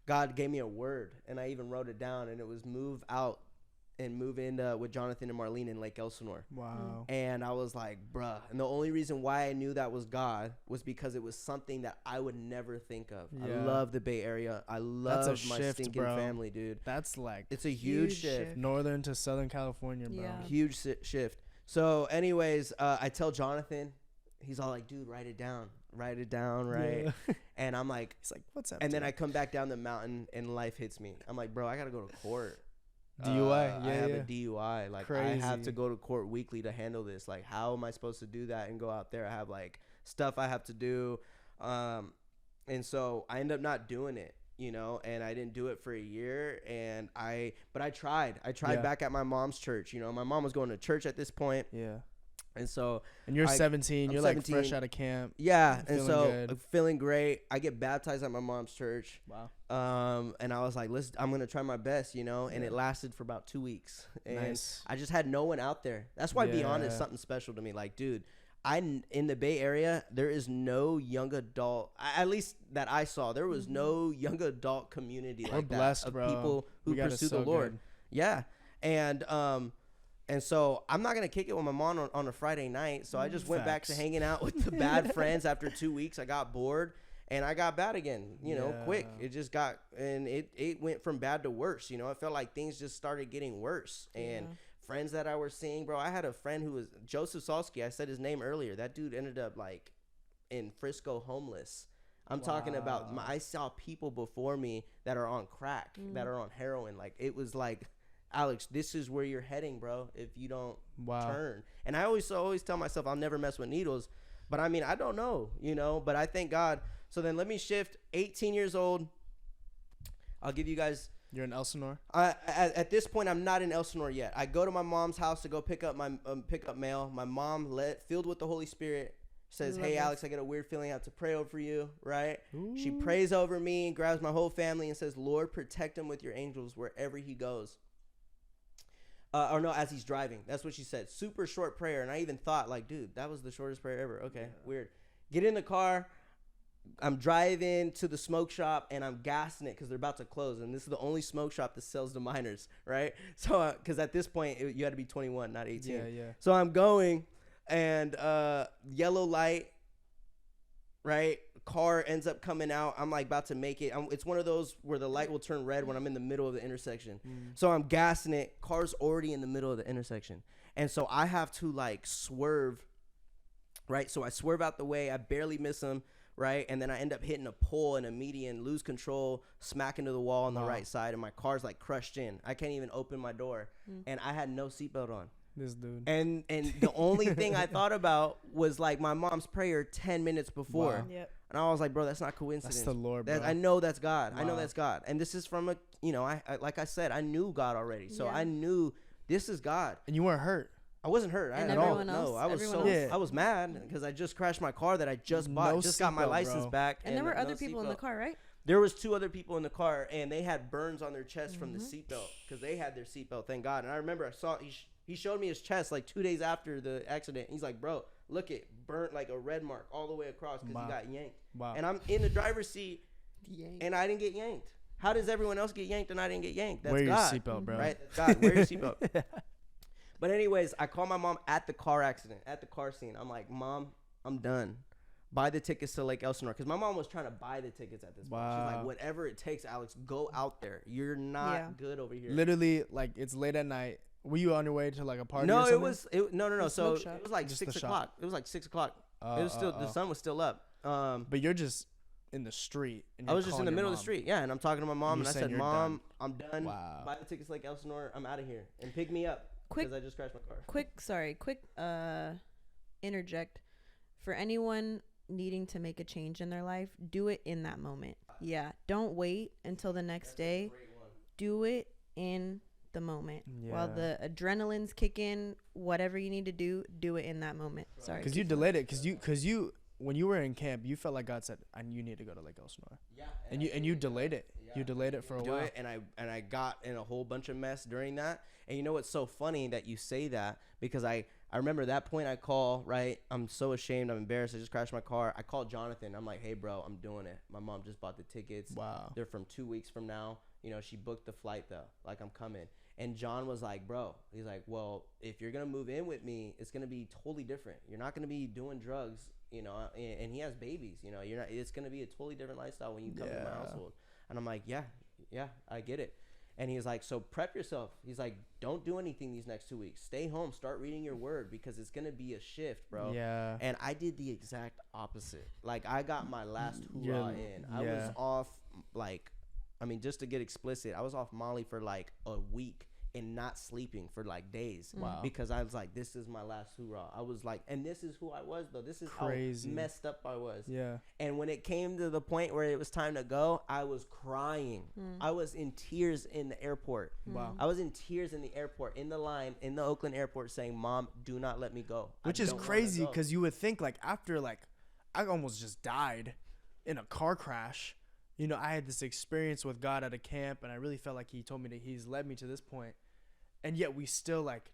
God gave me a word, and I even wrote it down, and it was move out and move in with Jonathan and Marlene in Lake Elsinore. Wow. And I was like, bruh. And the only reason why I knew that was God was because it was something that I would never think of. Yeah. I love the Bay Area. I love my shift, stinking bro. family, dude. That's like It's a huge shift. Northern to Southern California, bro. Yeah. Huge shift. So anyways, I tell Jonathan, he's all like, dude, write it down, right? Yeah. And I'm like, He's like, what's up? and then I come back down the mountain and life hits me. I'm like, bro, I gotta go to court. DUI. I have a DUI. Like, Crazy. I have to go to court weekly to handle this. Like, how am I supposed to do that and go out there? I have like stuff I have to do. And so I end up not doing it, you know, and I didn't do it for a year. But I tried back at my mom's church. You know, my mom was going to church at this point. Yeah. And so, and you're 17. I'm You're 17. like fresh out of camp. Yeah. And Feeling so good. I'm feeling great. I get baptized at my mom's church. Wow. And I was like, I'm going to try my best, you know, and it lasted for about 2 weeks. And Nice. I just had no one out there. That's why Beyond is something special to me. Like, dude, in the Bay Area, there is no young adult, at least that I saw, there was no young adult community We're like blessed, that of bro. people who We got it pursue so the Lord. good. Yeah. And so I'm not going to kick it with my mom on a Friday night. So I just went back to Facts. hanging out with the bad friends after 2 weeks. I got bored and I got bad again, you know, quick. It just got, and it went from bad to worse. You know, it felt like things just started getting worse. And friends that I were seeing, bro, I had a friend who was Joseph Salsky. I said his name earlier. That dude ended up like in Frisco homeless. I'm talking about, I saw people before me that are on crack, that are on heroin. Like, it was like, Alex, this is where you're heading, bro, if you don't turn. And I always tell myself I'll never mess with needles. But, I mean, I don't know, you know. But I thank God. So then let me shift. 18 years old. I'll give you guys. You're in Elsinore? At this point, I'm not in Elsinore yet. I go to my mom's house to go pick up my mail. My mom, filled with the Holy Spirit, says, hey, Alex, I get a weird feeling I have to pray over you, right? Ooh. She prays over me, grabs my whole family, and says, Lord, protect him with your angels wherever he goes. Or no, as he's driving. That's what she said. Super short prayer. And I even thought, like, dude, that was the shortest prayer ever. Okay, weird. Get in the car. I'm driving to the smoke shop, and I'm gassing it because they're about to close. And this is the only smoke shop that sells to minors, right? So, because at this point, you had to be 21, not 18. Yeah. So I'm going, and yellow light, right? Car ends up coming out. I'm like about to make it. It's one of those where the light will turn red when I'm in the middle of the intersection. So I'm gassing it. Car's already in the middle of the intersection. And so I have to like swerve, right? So I swerve out the way. I barely miss him, right? And then I end up hitting a pole and a median, lose control, smack into the wall on the right side. And my car's like crushed in. I can't even open my door. And I had no seatbelt on. This dude. And the only thing I thought about was like my mom's prayer 10 minutes before. Wow. Yep. And I was like, bro, that's not coincidence. That's the Lord, bro. I know that's God. Wow. I know that's God. And this is from I like I said, I knew God already. So I knew this is God. And you weren't hurt. I wasn't hurt And at all. everyone else- No, I was everyone so else- I was mad because I just crashed my car that I just bought. No Just got my seatbelt, license bro. back. And there were no other people in the seatbelt. car, right? There was 2 other people in the car, and they had burns on their chest from the seatbelt because they had their seatbelt. Thank God. And I remember I saw he showed me his chest like 2 days after the accident. He's like, bro, look, it burnt like a red mark all the way across because he got yanked. Wow. And I'm in the driver's seat, and I didn't get yanked. How does everyone else get yanked and I didn't get yanked? That's Wear your God, seatbelt, bro. right? That's God. Wear your seatbelt. But anyways, I call my mom at the car accident, at the car scene. I'm like, Mom, I'm done. Buy the tickets to Lake Elsinore. Because my mom was trying to buy the tickets at this point. She's like, whatever it takes, Alex, go out there. You're not good over here. Literally, like, it's late at night. Were you on your way to, like, a party No, or something? no. So smoke shop. it was like Just 6 the o'clock. It was like 6 o'clock. It was still, the sun was still up. But you're just in the street. And I was just in the middle of the street. Yeah, and I'm talking to my mom, and I said, you're Mom, I'm done. Wow. Buy the tickets to Lake Elsinore. I'm out of here. And pick me up. Quick- Because I just crashed my car. Quick interject for anyone needing to make a change in their life. Do it in that moment. Yeah, don't wait until the next day. Do it in the moment while the adrenaline's kicking. Whatever you need to do it in that moment. Sorry, Because you delayed it. Because you when you were in camp, you felt like God said, "And you need to go to Lake Elsinore." Yeah. And you delayed it. Yeah. You delayed it for a while. And I got in a whole bunch of mess during that. And you know what's so funny that you say that, because I remember that point I call, right? I'm so ashamed. I'm embarrassed. I just crashed my car. I called Jonathan. I'm like, hey, bro, I'm doing it. My mom just bought the tickets. Wow. They're from 2 weeks from now. You know, she booked the flight, though. Like, I'm coming. And John was like, bro, he's like, well, if you're going to move in with me, it's going to be totally different. You're not going to be doing drugs, you know, and he has babies, you know, it's going to be a totally different lifestyle when you come to my household. And I'm like, yeah, I get it. And he's like, so prep yourself. He's like, don't do anything these next 2 weeks. Stay home, start reading your word, because it's going to be a shift, bro. Yeah. And I did the exact opposite. Like, I got my last hoorah in. I was off, like, I mean, just to get explicit, I was off Molly for like a week and not sleeping for like days. Wow. Because I was like, this is my last hoorah. I was like, and this is who I was, though. This is crazy. How messed up I was. Yeah. And when it came to the point where it was time to go, I was crying. I was in tears in the airport. Wow. I was in tears in the airport, in the line, in the Oakland airport, saying, Mom, do not let me go. Which is crazy, because you would think, like, after, like, I almost just died in a car crash. You know, I had this experience with God at a camp, and I really felt like he told me that he's led me to this point. And yet we still, like,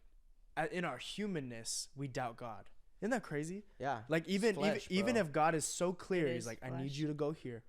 in our humanness, we doubt God. Isn't that crazy? Yeah. Like, even if God is so clear, he's like, flesh. I need you to go here.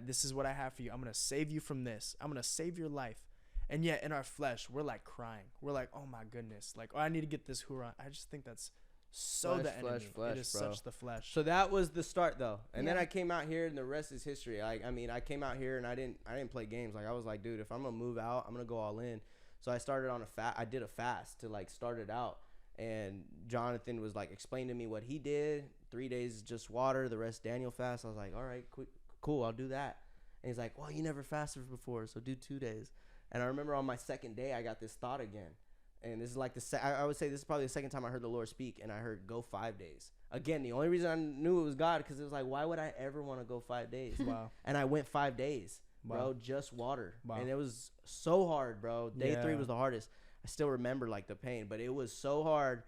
This is what I have for you. I'm going to save you from this. I'm going to save your life. And yet in our flesh, we're like crying. We're like, oh my goodness. Like, oh, I need to get this hoorah. I just think that's so Flesh, the enemy. flesh, it is bro. such the flesh. So that was the start, though. And then Yeah. I came out here, and the rest is history. Like, I mean, I came out here, and I didn't play games. Like, I was like, dude, if I'm gonna move out, I'm gonna go all in. So I started on I did a fast to like start it out. And Jonathan was like explaining to me what he did. 3 days just water, the rest Daniel fast. I was like, all right, cool, I'll do that. And he's like, well, you never fasted before, so do 2 days. And I remember on my second day, I got this thought again. And this is like I would say this is probably the second time I heard the Lord speak, and I heard go 5 days. Again, the only reason I knew it was God, because it was like, why would I ever want to go 5 days? Wow. And I went 5 days, bro, Wow. just water. Wow. And it was so hard, bro. Day 3 was the hardest. I still remember like the pain, but it was so hard.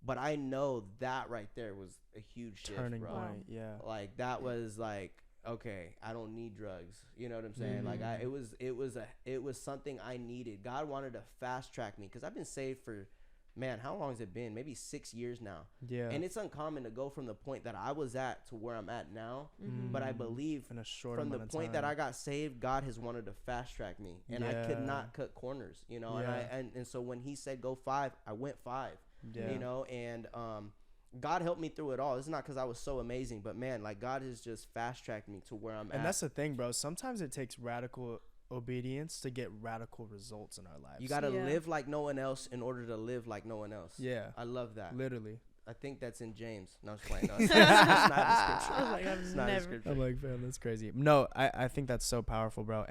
But I know that right there was a huge shift, Turning bro. point. Yeah. Like that was like, okay, I don't need drugs. You know what I'm saying? Like it was something I needed. God wanted to fast track me, because I've been saved for, man, how long has it been? Maybe 6 years now. Yeah. And it's uncommon to go from the point that I was at to where I'm at now. But I believe in a short from the amount of point that time. I got saved, God has wanted to fast track me, and I could not cut corners, you know. Yeah. And so when he said go 5, I went 5. Yeah. You know, and God helped me through it all. This is not because I was so amazing, but man, like God has just fast tracked me to where I'm at. And that's the thing, bro. Sometimes it takes radical obedience to get radical results in our lives. You got to live like no one else in order to live like no one else. Yeah. I love that. Literally. I think that's in James. No, I'm just playing. No, it's not the scripture. I was like, I've It's not never- the scripture. I'm like, man, that's crazy. No, I think that's so powerful, bro.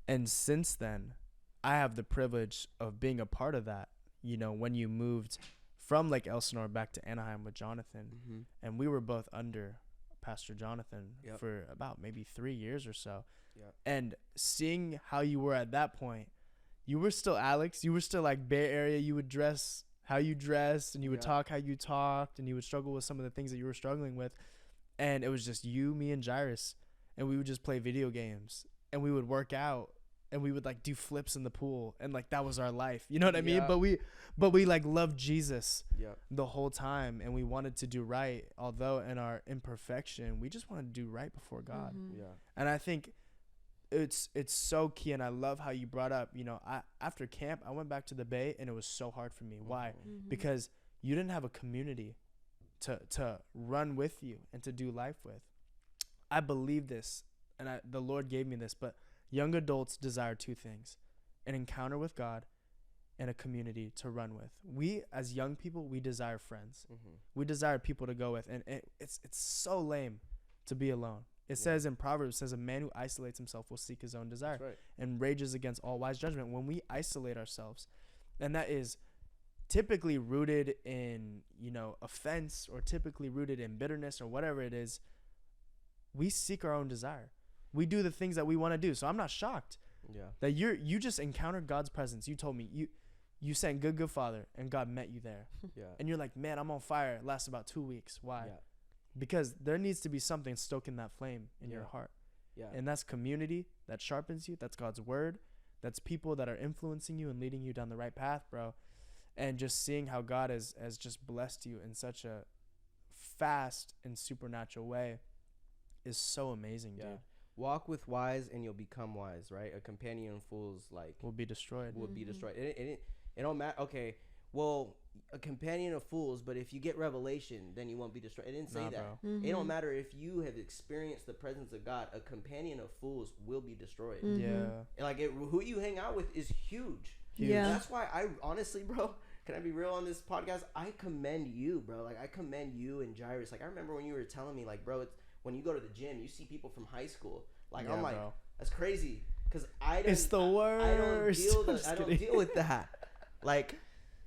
And since then, I have the privilege of being a part of that. You know, when you moved from Lake Elsinore back to Anaheim with Jonathan, and we were both under Pastor Jonathan for about maybe 3 years or so. Yep. And seeing how you were at that point, you were still Alex. You were still like Bay Area. You would dress how you dressed, and you would talk how you talked, and you would struggle with some of the things that you were struggling with. And it was just you, me, and Jairus, and we would just play video games, and we would work out, and we would like do flips in the pool, and like that was our life. You know what I mean? But we like loved Jesus the whole time, and we wanted to do right. Although in our imperfection, we just wanted to do right before God. And I think it's so key, and I love how you brought up, you know, after camp, I went back to the Bay, and it was so hard for me. Why? Because you didn't have a community to run with you and to do life with. I believe this, and the Lord gave me this, but young adults desire 2 things: an encounter with God and a community to run with. We, as young people, we desire friends. We desire people to go with, and it's so lame to be alone. It says in Proverbs, it says, a man who isolates himself will seek his own desire and rages against all wise judgment. When we isolate ourselves, and that is typically rooted in, you know, offense, or typically rooted in bitterness, or whatever it is, we seek our own desire. We do the things that we want to do. So I'm not shocked that you just encountered God's presence. You told me you sang Good Father, and God met you there. And you're like, man, I'm on fire. It lasts about 2 weeks. Why? Because there needs to be something stoking that flame in your heart. And that's community that sharpens you. That's God's word. That's people that are influencing you and leading you down the right path, bro. And just seeing how God has just blessed you in such a fast and supernatural way is so amazing, dude. walk with wise and you'll become wise, right? A companion of fools will be destroyed. It don't matter. Okay, well, a companion of fools, but if you get revelation, then you won't be destroyed. It didn't say that. It don't matter if you have experienced the presence of God. A companion of fools will be destroyed. Like who you hang out with is huge. Yeah, that's why I honestly, bro. Can I be real on this podcast? I commend you, bro. Like, I commend you and Jairus. Like, I remember when you were telling me, like, bro, it's, when you go to the gym, you see people from high school. Like, I'm like, bro, that's crazy. Because it's the worst. I don't deal with that. Like,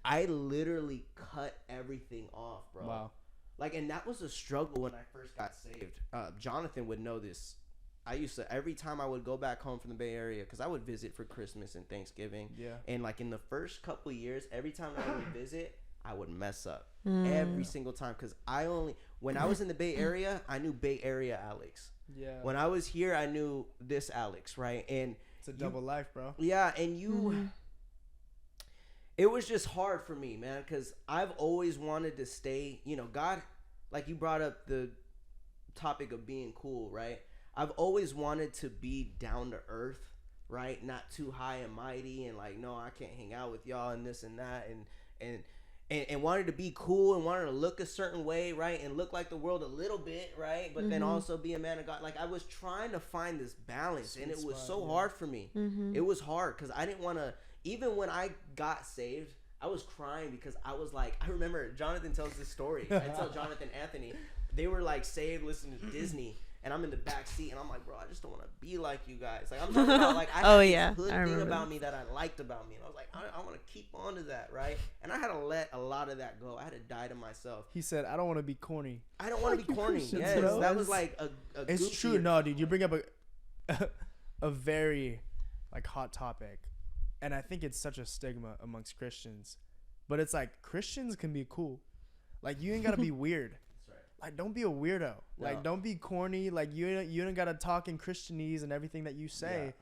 I literally cut everything off, bro. Wow. Like, and that was a struggle when I first got saved. Jonathan would know this. I used to, every time I would go back home from the Bay Area, because I would visit for Christmas and Thanksgiving. Yeah. And like in the first couple of years, every time I would visit, I would mess up every single time. Because when I was in the Bay Area, I knew Bay Area Alex. Yeah. When I was here, I knew this Alex, right? And it's a double life, bro. Yeah. And it was just hard for me, man, because I've always wanted to stay, God, like you brought up the topic of being cool, right? I've always wanted to be down to earth, right? Not too high and mighty and like, no, I can't hang out with y'all and this and that and wanted to be cool and wanted to look a certain way, right? And look like the world a little bit, right? But then also be a man of God. Like I was trying to find this balance and it was so hard for me. It was hard because I didn't want to, even when I got saved, I was crying because I was like, I remember Jonathan tells this story. I tell Jonathan Anthony, they were like saved listening to Disney. And I'm in the back seat, and I'm like, bro, I just don't want to be like you guys. Like, I'm talking about, like, I had this good thing about me that I liked about me. And I was like, I want to keep on to that, right? And I had to let a lot of that go. I had to die to myself. He said, I don't want to be corny. I don't want to be corny. Yes, bro. That was like a it's true. No, dude, you bring up a very, like, hot topic. And I think it's such a stigma amongst Christians. But it's like, Christians can be cool. Like, you ain't got to be weird. Like, don't be a weirdo. Like, don't be corny. Like, you don't got to talk in Christianese and everything that you say. Yeah.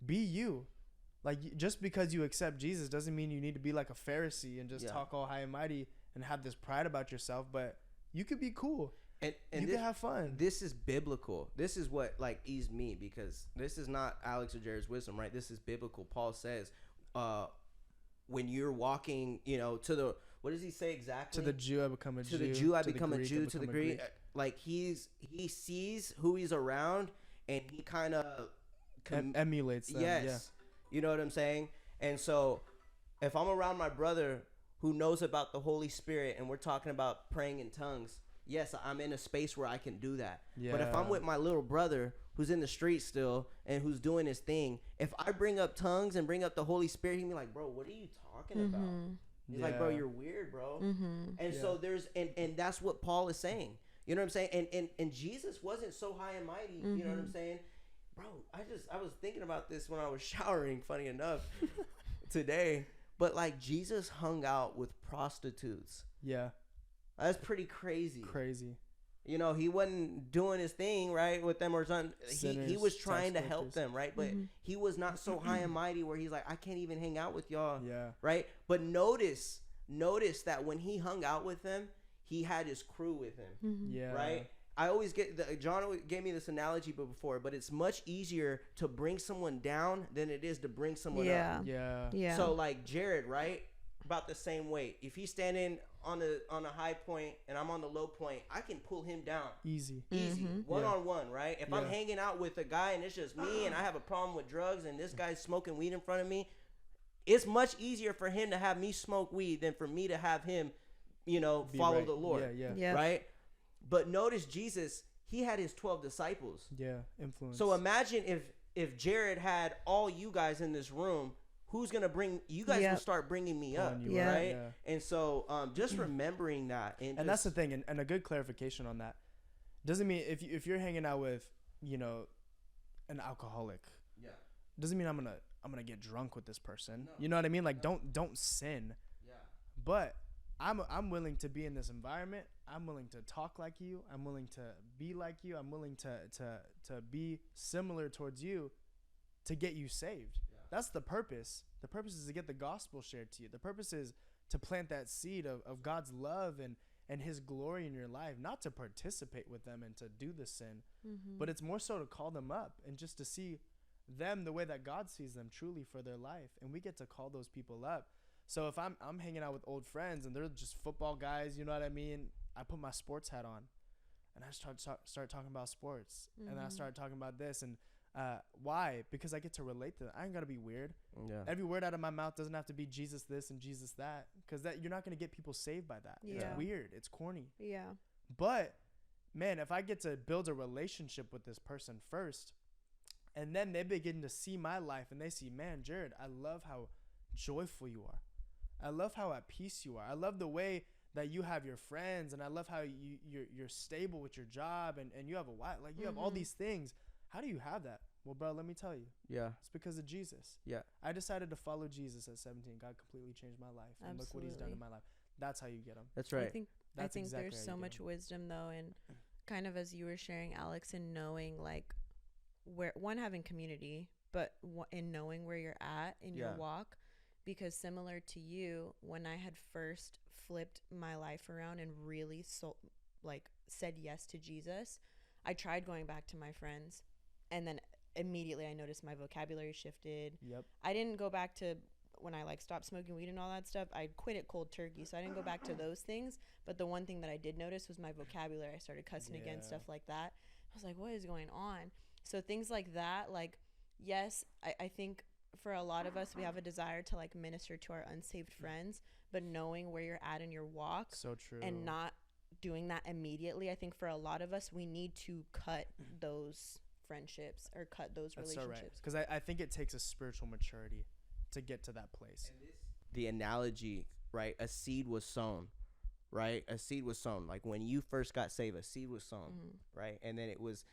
Be you. Like, just because you accept Jesus doesn't mean you need to be like a Pharisee and just talk all high and mighty and have this pride about yourself. But you could be cool. And you can have fun. This is biblical. This is what, like, eased me because this is not Alex or Jared's wisdom, right? This is biblical. Paul says, when you're walking, to the... What does he say exactly? To the Jew, I become a Jew. To the Jew, I become a Jew. To the Greek, like he sees who he's around, and he kind of emulates them. Yes, yeah. You know what I'm saying. And so, if I'm around my brother who knows about the Holy Spirit, and we're talking about praying in tongues, yes, I'm in a space where I can do that. Yeah. But if I'm with my little brother who's in the street still and who's doing his thing, if I bring up tongues and bring up the Holy Spirit, he'll be like, "Bro, what are you talking about?" He's like, bro, you're weird, bro. And so there's, and that's what Paul is saying. You know what I'm saying? And Jesus wasn't so high and mighty. You know what I'm saying? Bro, I was thinking about this when I was showering, funny enough, today. But like Jesus hung out with prostitutes. Yeah. That's pretty crazy. Crazy. He wasn't doing his thing, right, with them or something. He was trying to help them, right? But he was not so high and mighty where he's like, I can't even hang out with y'all, right? But notice that when he hung out with them, he had his crew with him, right? I always John gave me this analogy before, but it's much easier to bring someone down than it is to bring someone up. Yeah. So like Jared, right? About the same weight. If he's standing on a high point and I'm on the low point, I can pull him down. Easy. One on one, right? If I'm hanging out with a guy and it's just me and I have a problem with drugs and this guy's smoking weed in front of me, it's much easier for him to have me smoke weed than for me to have him, follow the Lord. Yeah. Right? But notice Jesus, he had his 12 disciples. Yeah, influence. So imagine if Jared had all you guys in this room, who's going to bring, you guys will start bringing me up, right? Yeah. And so just remembering that. And that's the thing, and a good clarification on that. Doesn't mean if you're hanging out with, an alcoholic, doesn't mean I'm gonna get drunk with this person. No. You know what I mean? Like don't sin. Yeah. But I'm willing to be in this environment. I'm willing to talk like you. I'm willing to be like you. I'm willing to be similar towards you to get you saved. That's the purpose. The purpose is to get the gospel shared to you. The purpose is to plant that seed of God's love and and his glory in your life, not to participate with them and to do the sin, but it's more so to call them up and just to see them the way that God sees them truly for their life. And we get to call those people up. So if I'm hanging out with old friends and they're just football guys, you know what I mean? I put my sports hat on and I start talking about sports. And then I start talking about this. And why? Because I get to relate to them. I ain't got to be weird. Yeah. Every word out of my mouth doesn't have to be Jesus this and Jesus that, because that you're not going to get people saved by that. Yeah. It's weird. It's corny. Yeah. But man, if I get to build a relationship with this person first, and then they begin to see my life and they see, man, Jared, I love how joyful you are. I love how at peace you are. I love the way that you have your friends, and I love how you're stable with your job, and you have a wife. Like, you have all these things. How do you have that? Well, bro, let me tell you. Yeah. It's because of Jesus. Yeah. I decided to follow Jesus at 17. God completely changed my life. And look what he's done in my life. That's how you get him. That's right. I think there's so much wisdom, though, and kind of as you were sharing, Alex, in knowing, like, where, one, having community, but in knowing where you're at in your walk. Because similar to you, when I had first flipped my life around and really said yes to Jesus, I tried going back to my friends, and then immediately I noticed my vocabulary shifted. Yep. I didn't go back to when I stopped smoking weed and all that stuff. I quit it cold turkey, so I didn't go back to those things. But the one thing that I did notice was my vocabulary. I started cussing again, stuff like that. I was like, what is going on? So things like that, yes, I think for a lot of us, we have a desire to minister to our unsaved friends, but knowing where you're at in your walk, so true, and not doing that immediately. I think for a lot of us, we need to cut those friendships or cut those relationships. Because I think it takes a spiritual maturity to get to that place. The analogy, right? A seed was sown, right? A seed was sown. Like when you first got saved, a seed was sown, right? And then it was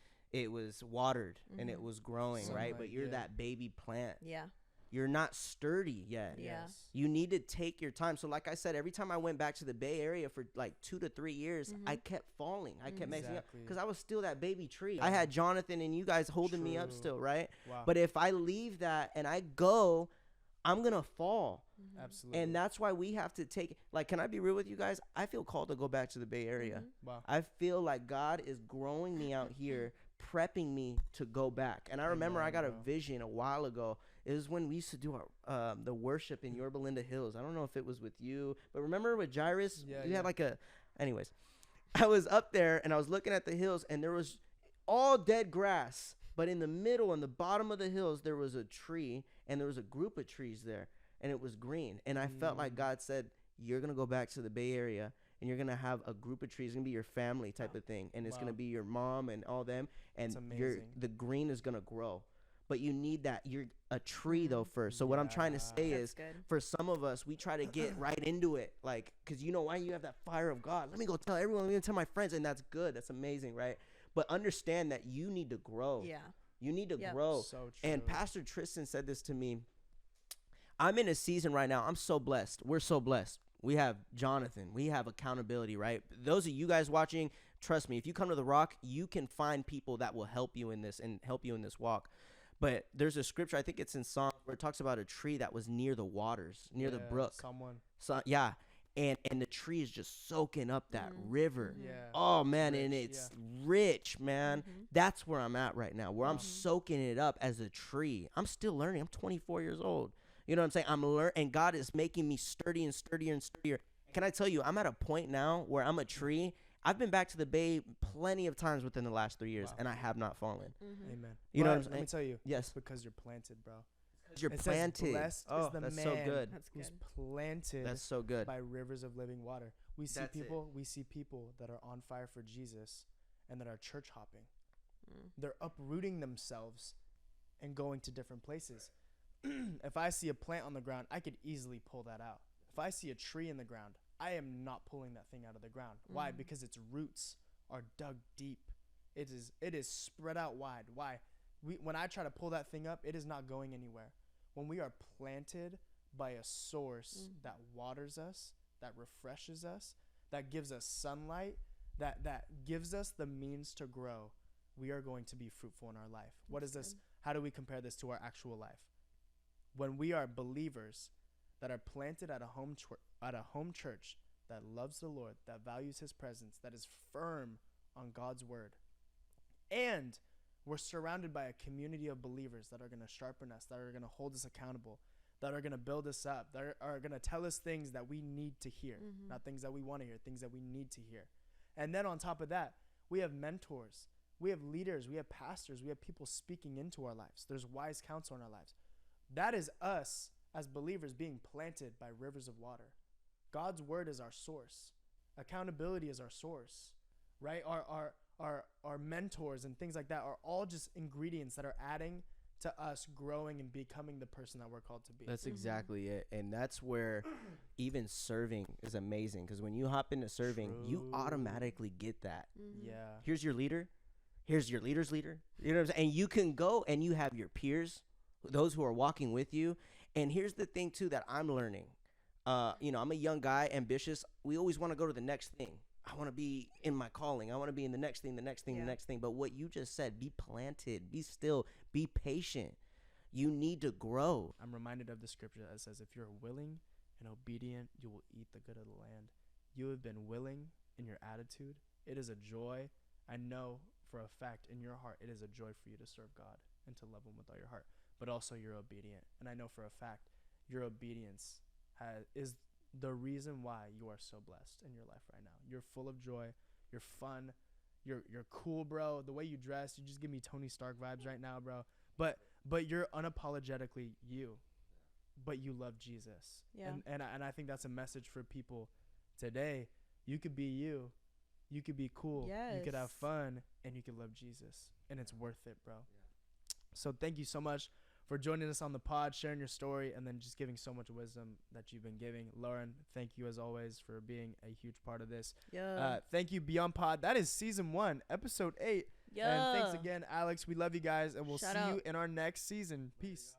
watered and it was growing, right? But you're that baby plant. Yeah. You're not sturdy yet. Yeah. You need to take your time. So like I said, every time I went back to the Bay Area for 2 to 3 years, I kept falling. I kept messing up because I was still that baby tree. I had Jonathan and you guys holding me up still, right? Wow. But if I leave that and I go, I'm going to fall. Absolutely. And that's why we have to take, can I be real with you guys? I feel called to go back to the Bay Area. Wow. I feel like God is growing me out here, prepping me to go back. And I remember I got a vision a while ago. It was when we used to do our the worship in Yorba Linda Hills. I don't know if it was with you, but remember with Jairus? You had anyways, I was up there and I was looking at the hills and there was all dead grass. But in the middle, on the bottom of the hills, there was a tree and there was a group of trees there and it was green. And I felt like God said, you're going to go back to the Bay Area and you're going to have a group of trees. It's going to be your family type of thing. And it's going to be your mom and all them. And the green is going to grow. But you need that. You're a tree, though, first. So what I'm trying to say is, for some of us, we try to get right into it. Because you know why? You have that fire of God. Let me go tell everyone. Let me tell my friends. And that's good. That's amazing, right? But understand that you need to grow. Yeah. You need to grow. So true. And Pastor Tristan said this to me. I'm in a season right now. I'm so blessed. We're so blessed. We have Jonathan. We have accountability, right? Those of you guys watching, trust me, if you come to The Rock, you can find people that will help you in this and help you in this walk. But there's a scripture, I think it's in Psalm, where it talks about a tree that was near the waters, near the brook. And the tree is just soaking up that river. Yeah. Oh, man, rich, and it's rich, man. That's where I'm at right now, where I'm soaking it up as a tree. I'm still learning. I'm 24 years old. You know what I'm saying? I'm learning, and God is making me sturdy and sturdier and sturdier. Can I tell you, I'm at a point now where I'm a tree. I've been back to the Bay plenty of times within the last 3 years, and I have not fallen. Amen. You know what I'm saying? Let me tell you. Yes. It's because you're planted, bro. You're planted. Blessed is the that's man so good. who's planted that's so good. by rivers of living water. We see people that are on fire for Jesus and that are church hopping. They're uprooting themselves and going to different places. If I see a plant on the ground, I could easily pull that out. If I see a tree in the ground, I am not pulling that thing out of the ground. Why? Because its roots are dug deep. It is spread out wide. Why? When I try to pull that thing up, it is not going anywhere. When we are planted by a source that waters us, that refreshes us, that gives us sunlight, that gives us the means to grow, we are going to be fruitful in our life. What is this? How do we compare this to our actual life? When we are believers that are planted at a home church that loves the Lord, that values his presence, that is firm on God's word. And we're surrounded by a community of believers that are going to sharpen us, that are going to hold us accountable, that are going to build us up, that are going to tell us things that we need to hear, not things that we want to hear, things that we need to hear. And then on top of that, we have mentors, we have leaders, we have pastors, we have people speaking into our lives. There's wise counsel in our lives. That is us as believers being planted by rivers of water. God's word is our source. Accountability is our source, right? Our mentors and things like that are all just ingredients that are adding to us growing and becoming the person that we're called to be. That's exactly it. And that's where even serving is amazing, because when you hop into serving, you automatically get that. Yeah. Here's your leader. Here's your leader's leader. You know what I'm saying? And you can go and you have your peers, those who are walking with you. And here's the thing too that I'm learning. I'm a young guy, ambitious. We always want to go to the next thing. I want to be in my calling. I want to be in the next thing, the next thing, the next thing. But what you just said, be planted, be still, be patient. You need to grow. I'm reminded of the scripture that says, if you're willing and obedient, you will eat the good of the land. You have been willing in your attitude. It is a joy. I know for a fact in your heart, it is a joy for you to serve God and to love him with all your heart, but also you're obedient. And I know for a fact your obedience is the reason why you are so blessed in your life right now. You're full of joy. You're fun. You're cool, bro. The way you dress, you just give me Tony Stark vibes right now, bro. But you're unapologetically you, but you love Jesus. Yeah. And I think that's a message for people today. You could be you. You could be cool. Yes. You could have fun, and you could love Jesus, and it's worth it, bro. Yeah. So thank you so much for joining us on the pod, sharing your story, and then just giving so much wisdom that you've been giving. Lauren, thank you as always for being a huge part of this. Yeah. Thank you, Beyond Pod. That is season 1, episode 8. Yeah. And thanks again, Alex. We love you guys, and we'll see you in our next season. Peace.